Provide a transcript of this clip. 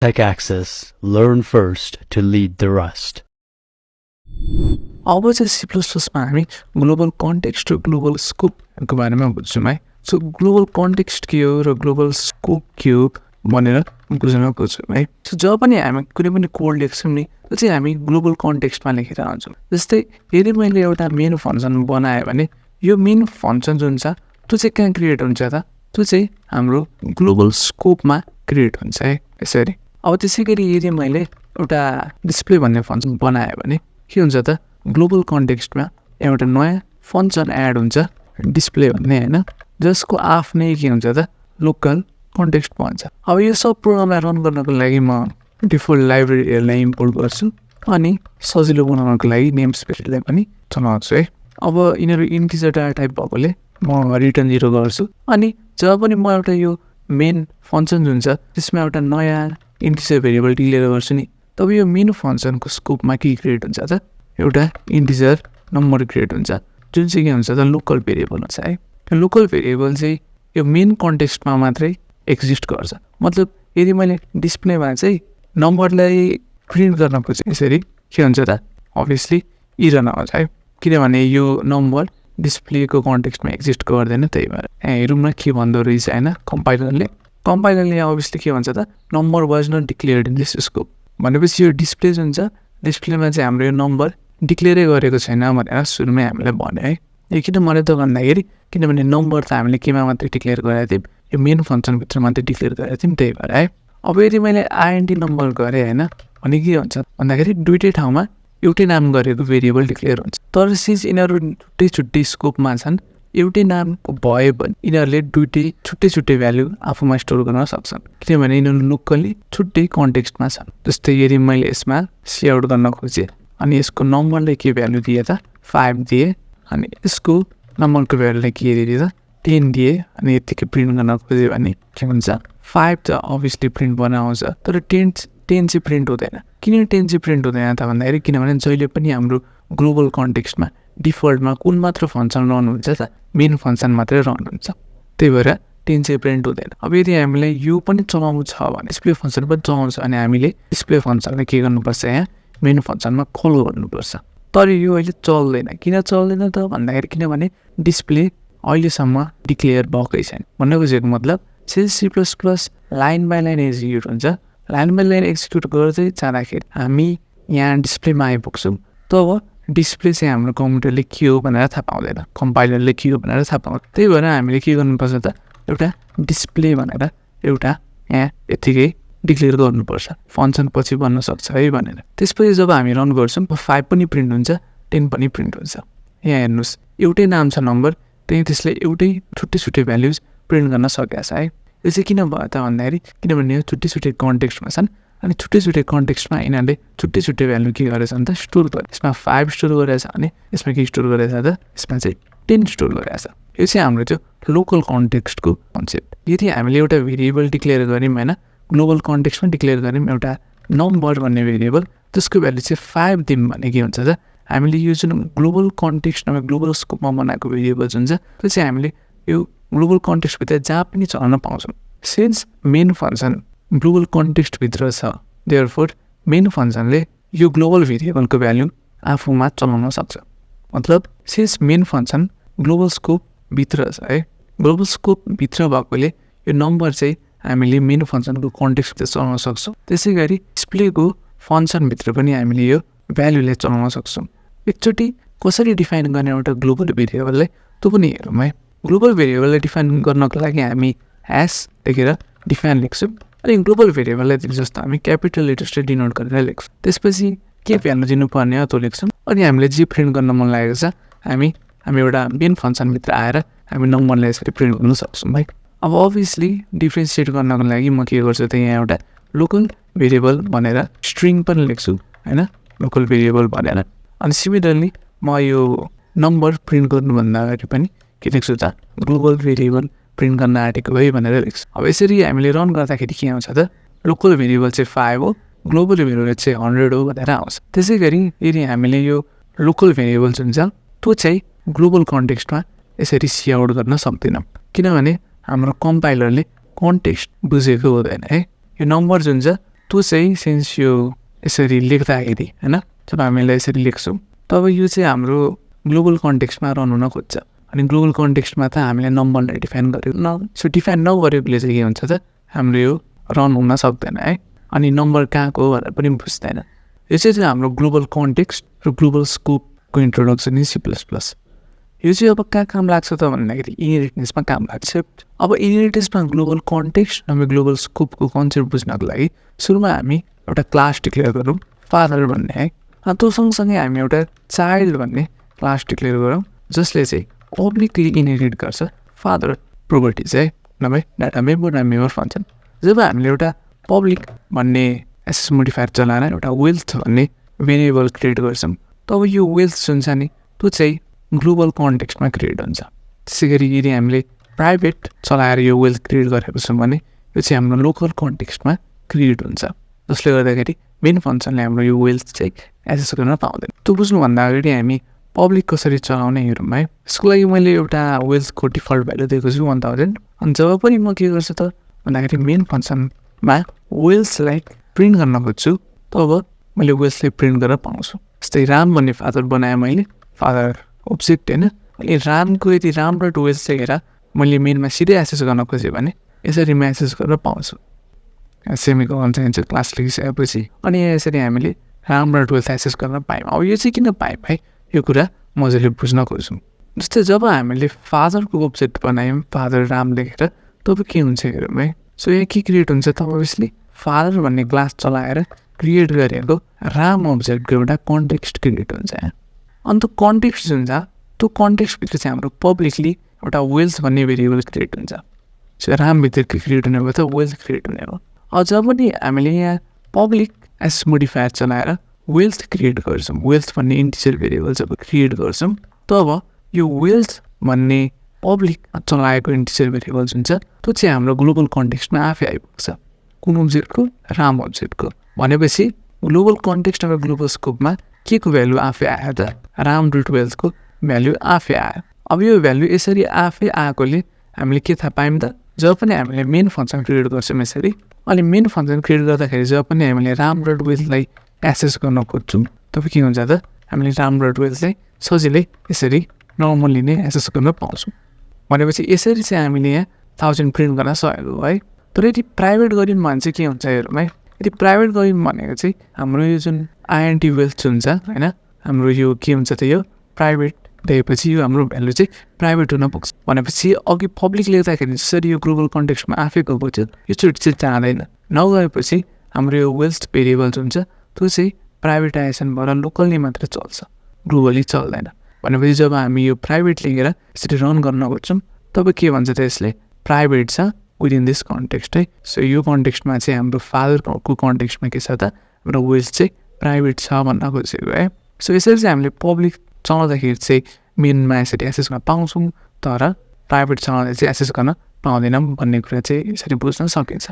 TechAxis. Learn first to lead the rest. अब चाहिँ C++मा हामी ग्लोबल कन्टेक्स्ट र ग्लोबल स्कोपको बारेमा बुझ्छौँ है। सो ग्लोबल कन्टेक्स्ट के हो र ग्लोबल स्कोप के हो भनेर बुझ्न खोज्छौँ है। सो जब पनि हामी कुनै पनि कोड लेख्छौँ नि त्यो चाहिँ हामी ग्लोबल कन्टेक्स्टमा लेखेर आउँछौँ। जस्तै यदि मैले एउटा मेन फङ्सन बनाएँ भने यो मेन फङ्सन जुन छ त्यो चाहिँ कहाँ क्रिएट हुन्छ त? त्यो चाहिँ हाम्रो ग्लोबल स्कोपमा क्रिएट हुन्छ है। यसरी अब त्यसै गरी यदि मैले एउटा डिस्प्ले भन्ने फङ्सन बनाएँ भने के हुन्छ त? ग्लोबल कन्टेक्स्टमा एउटा नयाँ फङ्सन एड हुन्छ डिस्प्ले भन्ने होइन, जसको आफ्नै के हुन्छ त? लोकल कन्टेक्स्ट भन्छ। अब यो सब प्रोग्रामलाई रन गर्नको लागि म डिफल्ट लाइब्रेरीहरूलाई इम्पोर्ट गर्छु अनि सजिलो बनाउनको लागि नेम स्पेसलाई पनि चलाउँछु है। अब यिनीहरू इन्टिजर डाटा टाइप भएकोले म रिटर्न 0 गर्छु अनि जब पनि म एउटा यो मेन फङ्सन जुन छ त्यसमा एउटा नयाँ इन्टिजर भेरिएबल डिक्लेयर गर्छु नि तब यो मेन फङ्सनको स्कोपमा के क्रिएट हुन्छ त? एउटा इन्टिजर नम्बर क्रिएट हुन्छ जुन चाहिँ के हुन्छ त? लोकल भेरिएबल हुन्छ है। लोकल भेरिएबल चाहिँ यो मेन कन्टेक्स्टमा मात्रै एक्जिस्ट गर्छ। मतलब यदि मैले डिस्प्लेमा चाहिँ नम्बरलाई प्रिन्ट गर्न खोजेँ यसरी के हुन्छ त? अभियसली इरन आउँछ है, किनभने यो नम्बर डिस्प्लेको कन्टेक्स्टमा एक्जिस्ट गर्दैन। त्यही भएर यहाँ हेरौँ न के भन्दो रहेछ होइन कम्पाइलरले अभियसली के भन्छ त? Number was not declared in this scope भनेपछि यो डिस्प्ले जुन छ डिस्प्लेमा चाहिँ हाम्रो यो नम्बर डिक्लेयरै गरेको छैन भनेर सुरुमै हामीलाई भन्यो है। यो किन मलाई त भन्दाखेरि किनभने नम्बर त हामीले केमा मात्रै डिक्लेयर गरेको थियौँ? यो मेन फङ्सनभित्र मात्रै डिक्लेयर गरेको थियौँ, त्यही भएर है। अब यदि मैले आइएनटी नम्बर गरेँ होइन भने के हुन्छ भन्दाखेरि दुइटै ठाउँमा एउटै नाम गरेको भेरिएबल डिक्लेयर हुन्छ। तर सिन्स यिनीहरू छुट्टै छुट्टै स्कोपमा छन् एउटै नामको भयो भने यिनीहरूले दुइटै छुट्टै भ्याल्यु आफूमा स्टोर गर्न सक्छन्, किनभने यिनीहरू लोकल्ली छुट्टै कन्टेक्स्टमा छन्। जस्तै यदि मैले यसमा सिआउट गर्न खोजेँ अनि यसको नम्बरले के भ्यालु दिए त? 5 दिए अनि यसको नम्बरको भ्यालुलाई के दिए त? 10 दिए अनि यतिकै प्रिन्ट गर्न खोजेँ भने के हुन्छ? 5 त अभियसली प्रिन्ट बनाउँछ तर 10 चाहिँ प्रिन्ट हुँदैन। किन 10 चाहिँ प्रिन्ट हुँदैन त भन्दाखेरि किनभने जहिले पनि हाम्रो ग्लोबल कन्टेक्स्टमा डिफल्टमा कुन मात्र फङ्सन रन हुन्छ त? मेन फङ्सन मात्रै रन हुन्छ, त्यही भएर 10 चाहिँ प्रिन्ट हुँदैन। अब यदि हामीलाई यो पनि चलाउनु छ भने डिस्प्ले फङ्सन पनि चलाउँछ अनि हामीले डिस्प्ले फङ्सनलाई के गर्नुपर्छ? यहाँ मेन फङ्सनमा कल गर्नुपर्छ। तर यो अहिले चल्दैन। किन चल्दैन त भन्दाखेरि किनभने डिस्प्ले अहिलेसम्म डिक्लेयर भएकै छैन। भन्न खोजेको मतलब C++ line by line execute हुन्छ। लाइन बाई लाइन एक्जिक्युट गर्दै जाँदाखेरि हामी यहाँ डिस्प्लेमा आइपुग्छौँ तब डिस्प्ले चाहिँ हाम्रो कम्प्युटरले के हो भनेर थाहा पाउँदैन, कम्पाइलरले के हो भनेर थाहा पाउँदैन। त्यही भएर हामीले के गर्नुपर्छ त? एउटा डिस्प्ले भनेर एउटा यहाँ यत्तिकै डिक्लेयर गर्नुपर्छ, फङ्सन पछि बन्न सक्छ है भनेर। त्यसपछि जब हामी रन गर्छौँ 5 पनि प्रिन्ट हुन्छ 10 पनि प्रिन्ट हुन्छ। यहाँ हेर्नुहोस् एउटै नाम छ नम्बर त्यही त्यसले एउटै छुट्टै भ्याल्युज प्रिन्ट गर्न सकेको छ है। यो चाहिँ किन भयो त भन्दाखेरि किनभने यो छुट्टै कन्टेक्स्टमा छन् अनि छुट्टै कन्टेक्स्टमा यिनीहरूले छुट्टै भ्यालु के गरेछ त? स्टोर गरे। यसमा 5 स्टोर गरेछ भने यसमा के स्टोर गरेछ त? यसमा चाहिँ 10 स्टोर गरेछ। यो चाहिँ हाम्रो त्यो लोकल कन्टेक्स्टको कन्सेप्ट। यदि हामीले एउटा भेरिएबल डिक्लेयर गऱ्यौँ होइन ग्लोबल कन्टेक्स्टमा डिक्लेयर गऱ्यौँ एउटा नम्बर भन्ने भेरिएबल त्यसको भ्यालु चाहिँ 5 दिउँ भने के हुन्छ त? हामीले यो जुन ग्लोबल कन्टेक्स्टमा ग्लोबल स्कोपमा बनाएको भेरिएबल जुन छ त्यो चाहिँ हामीले यो ग्लोबल कन्टेक्स्टभित्र जहाँ पनि चलाउन पाउँछौँ। सिन्स मेन फङ्सन ग्लोबल कन्टेक्स्टभित्र छ देयरफोर मेन फङ्सनले यो ग्लोबल भेरिएबलको भ्यालु आफूमा चलाउन सक्छ। मतलब सिन्स मेन फङ्सन ग्लोबल स्कोपभित्र छ है, ग्लोबल स्कोपभित्र भएकोले यो नम्बर चाहिँ हामीले मेन फङ्सनको कन्टेक्स्टभित्र चलाउन सक्छौँ। त्यसै गरी डिस्प्लेको फङ्सनभित्र पनि हामीले यो भ्यालुलाई चलाउन सक्छौँ। एकचोटि कसरी डिफाइन गर्ने एउटा ग्लोबल भेरिएबललाई त्यो पनि हेरौँ है। ग्लोबल भेरिएबललाई डिफाइन गर्नको लागि हामी ह्यास लेखेर डिफाइन लेख्छौँ अनि ग्लोबल भेरिएबललाई जस्तो हामी क्यापिटल लेटर्सले डिनोट गरेर लेख्छौँ। त्यसपछि के भ्यालु दिनुपर्ने हो त्यो लेख्छौँ अनि हामीले जे प्रिन्ट गर्न मन लागेको छ हामी एउटा मेन फङ्सनभित्र आएर हामी नम्बरलाई यसरी प्रिन्ट गर्न सक्छौँ है। अब अभियसली डिफ्रेन्सिएट गर्नको लागि म के गर्छु त यहाँ एउटा लोकल भेरिएबल भनेर स्ट्रिङ पनि लेख्छु होइन, लोकल भेरिएबल भनेर। अनि सिमिलरली म यो नम्बर प्रिन्ट गर्नुभन्दा अगाडि पनि के लेख्छु त? ग्लोबल भेरिएबल प्रिन्ट गर्न आँटेको है भनेर लेख्छु। अब यसरी हामीले रन गर्दाखेरि के आउँछ त? लोकल भेरिएबल चाहिँ 5 हो, ग्लोबल भेरिएबल चाहिँ 100 हो भनेर आउँछ। त्यसै गरी यदि हामीले यो लोकल भेरिएबल जुन छ त्यो चाहिँ ग्लोबल कन्टेक्स्टमा यसरी सिआउट गर्न सक्दैनौँ किनभने हाम्रो कम्पाइलरले कन्टेक्स्ट बुझेको हुँदैन है। यो नम्बर जुन छ त्यो चाहिँ सिन्स यो यसरी लेख्दाखेरि होइन जब हामीले यसरी लेख्छौँ तब यो चाहिँ हाम्रो ग्लोबल कन्टेक्स्टमा रन हुन खोज्छ अनि ग्लोबल कन्टेक्स्टमा त हामीले नम्बरलाई डिफाइन गरेको सो डिफाइन नगरेकोले चाहिँ के हुन्छ त हाम्रो यो रन हुन सक्दैन है अनि नम्बर कहाँको हो भनेर पनि बुझ्दैन यो चाहिँ हाम्रो ग्लोबल कन्टेक्स्ट र ग्लोबल स्कोपको इन्ट्रोडक्सन इन C++। यो चाहिँ अब कहाँ काम लाग्छ त भन्दाखेरि इनहेरिटेन्समा काम लाग्छ। अब इनहेरिटेन्समा ग्लोबल कन्टेक्स्ट र ग्लोबल स्कोपको कन्सेप्ट बुझ्नको लागि सुरुमा हामी एउटा क्लास डिक्लेयर गरौँ फादर भन्ने है अनि त्यो सँगसँगै हामी एउटा चाइल्ड भन्ने क्लास डिक्लेयर गरौँ जसले चाहिँ पब्लिकली इनहेरिट गर्छ फादर प्रोपर्टिज है नभए डाटा मेम्बर फङ्सन। जब हामीले एउटा पब्लिक भन्ने एसएस मोडिफायर चलाएर एउटा वेल्थ भन्ने भेरिएबल क्रिएट गर्छौँ तब यो वेल्थ जुन छ नि त्यो चाहिँ ग्लोबल कन्टेक्स्टमा क्रिएट हुन्छ। त्यसै गरी यदि हामीले प्राइभेट चलाएर यो वेल्थ क्रिएट गरेको छौँ भने यो चाहिँ हाम्रो लोकल कन्टेक्स्टमा क्रिएट हुन्छ जसले गर्दाखेरि मेन फङ्सनले हाम्रो यो वेल्थ चाहिँ एक्सेस गर्न पाउँदैन। त्यो बुझ्नुभन्दा अगाडि हामी पब्लिक कसरी चलाउने हेरौँ है। यसको लागि मैले एउटा वेल्थको डिफल्ट भ्यालु दिएको छु 1000 अनि जब पनि म के गर्छु त भन्दाखेरि मेन फङ्सनमा वेल्थलाई प्रिन्ट गर्न खोज्छु तब मैले वेल्थलाई प्रिन्ट गरेर पाउँछु। जस्तै राम भन्ने फादर बनाएँ मैले फादर अब्जेक्ट होइन अनि रामको यदि राम र वेल्थ चाहिँ हेर मैले मेनमा सिधै एक्सेस गर्न खोजेँ भने यसरी म एक्सेस गरेर पाउँछु सेमिकोलन चाहिन्छ क्लास लेखिसकेपछि अनि यसरी हामीले राम र वेल्थ एक्सेस गर्न पायौँ। अब यो चाहिँ किन पायौँ है यो कुरा मजाले बुझ्न खोज्छौँ। जस्तै जब हामीले फादरको अब्जेक्ट बनायौँ फादर राम लेखेर तब के हुन्छ हेरौँ है। सो यहाँ के क्रिएट हुन्छ त अभियसली फादर भन्ने क्लास चलाएर क्रिएट गरेको राम अब्जेक्टको एउटा कन्टेक्स्ट क्रिएट हुन्छ यहाँ अनि त्यो कन्टेक्स्ट जुन छ त्यो कन्टेक्स्टभित्र चाहिँ हाम्रो पब्लिकली एउटा वेल्थ भन्ने भेरिएबल क्रिएट हुन्छ। सो रामभित्र के क्रिएट हुने भयो त वेल्थ क्रिएट हुने हो। अझ पनि हामीले यहाँ पब्लिक एस मोडिफायर चलाएर वेल्थ क्रिएट गर्छौँ वेल्थ भन्ने इन्टिजर भेरिएबल जब क्रिएट गर्छौँ तब यो वेल्थ भन्ने पब्लिक चलाएको इन्टिजर भेरिएबल जुन छ त्यो चाहिँ हाम्रो ग्लोबल कन्टेक्स्टमा आफै आइपुग्छ कुन अब्जेक्टको राम अब्जेक्टको भनेपछि ग्लोबल कन्टेक्स्ट र ग्लोबल स्कोपमा के को भ्यालु आफै आयो त राम र वेल्थको भ्यालु आफै आयो। अब यो भ्यालु यसरी आफै आएकोले हामीले के थाहा पायौँ त जब पनि हामीले मेन फङ्सन क्रिएट गर्छौँ यसरी अनि मेन फङ्सन क्रिएट गर्दाखेरि जब पनि हामीले राम र वेल्थलाई एक्सेस गर्न खोज्छौँ तब के हुन्छ त हामीले राम र वेल्थलाई सजिलै यसरी नर्मल्ली नै एक्सेस गर्न पाउँछौँ। भनेपछि यसरी चाहिँ हामीले यहाँ 1000 प्रिन्ट गर्न सकेको है। तर यदि प्राइभेट गऱ्यौँ भने चाहिँ के हुन्छ हेरौँ है। यदि प्राइभेट गऱ्यौँ भनेको चाहिँ हाम्रो यो जुन आइएनटी वेल्थ हुन्छ होइन हाम्रो यो के हुन्छ त यो प्राइभेट दिएपछि यो हाम्रो भ्यालु चाहिँ प्राइभेट हुन पुग्छ। भनेपछि अघि पब्लिक लेख्दाखेरि जसरी यो ग्लोबल कन्टेक्स्टमा आफै गएको थियो योचोटि चाहिँ जाँदैन नगएपछि हाम्रो यो वेल्थ भेरिएबल जुन छ त्यो चाहिँ प्राइभेटाइजेसन भएर लोकल्ली मात्र चल्छ ग्लोबली चल्दैन। भनेपछि जब हामी यो प्राइभेट लेखेर यसरी रन गर्न खोज्छौँ तब के भन्छ त यसले प्राइभेट छ विदिन दिस कन्टेक्स्ट है। सो यो कन्टेक्स्टमा चाहिँ हाम्रो फादरको कन्टेक्स्टमा के छ त हाम्रो वेल्थ चाहिँ प्राइभेट छ भन्न खोजेको है। सो यसरी चाहिँ हामीले पब्लिक चलाउँदाखेरि चाहिँ मेनमा यसरी एक्सेस गर्न पाउँछौँ तर प्राइभेट चलाउँदा चाहिँ एक्सेस गर्न पाउँदैनौँ भन्ने कुरा चाहिँ यसरी बुझ्न सकिन्छ।